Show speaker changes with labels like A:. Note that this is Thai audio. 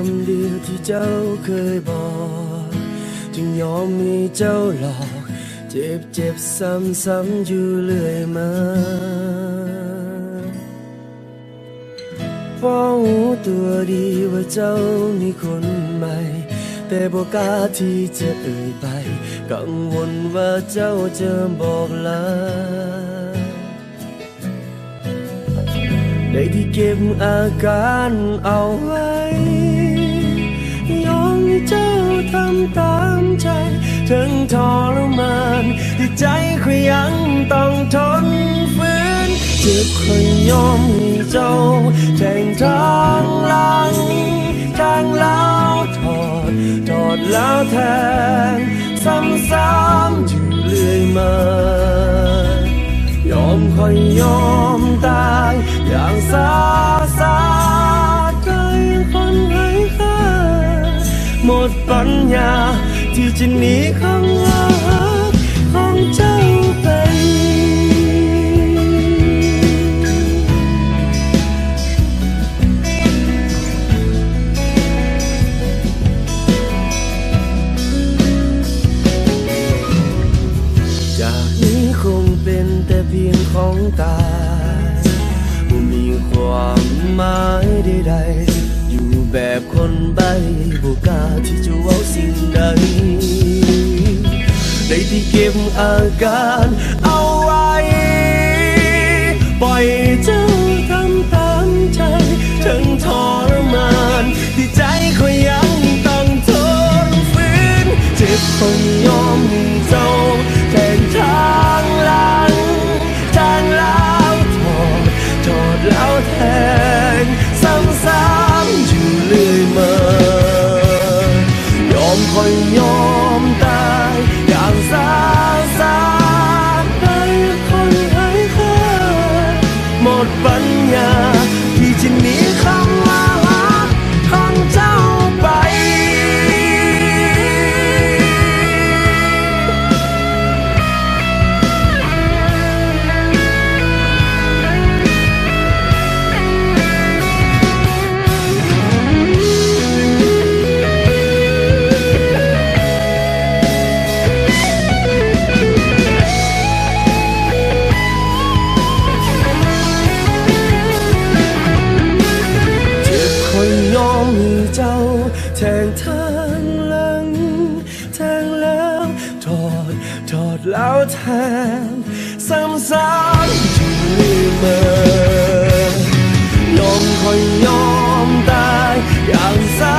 A: ำเดียวที่เจ้าเคยบอกจึงยอมมีเจ้าหลอกเจ็บซ้ำๆอยู่เรื่อยมาพอรู้ตัวดีว่าเจ้ามีคนใหม่แต่บอกกล้าที่จะเอ่ยไปกังวลว่าเจ้าจะบอกลาได้ที่เก็บอาการเอาไว้ยอมให้เจ้าทำตามใจถึงทรมานที่ใจก็ยังต้องทนฝืนเจ็บค่อยยอมให้เจ้าแทงทางหลังทางแล้วถอดแล้วแทงซ้ำๆอยู่เรื่อยมายอมค่อยยอมตายอย่างซาใจคนให้ค่าหมดปัญญาที่จะหนีข้างรักของเจ้าไปจากนี้คงเป็นแต่เพียงของตายไม่มีความหมายใดๆอยู่แบบคนใบ้บ่กล้าที่จะเว้าสิ่งใดได้ที่เก็บอาการเอาไว้ปล่อยเจ้าทำตามใจถึงทรมานที่ใจก็ยังต้องทนฝืนเจ็บคนยอมให้เจ้าแทงทางหลังทางแล้วถอดแล้วแทงซ้ำๆอยู่เรื่อยมายอมคอยยอมตายอย่างซาให้คนให้ค่าหมดปัญญาที่จะหนีคำว่ารักของเจ้าไปเจ้าแทงทางหลังแทงแล้วถอดแล้วแทงซ้ำๆอยู่เรื่อยมายอมคอยยอมตายอย่างซา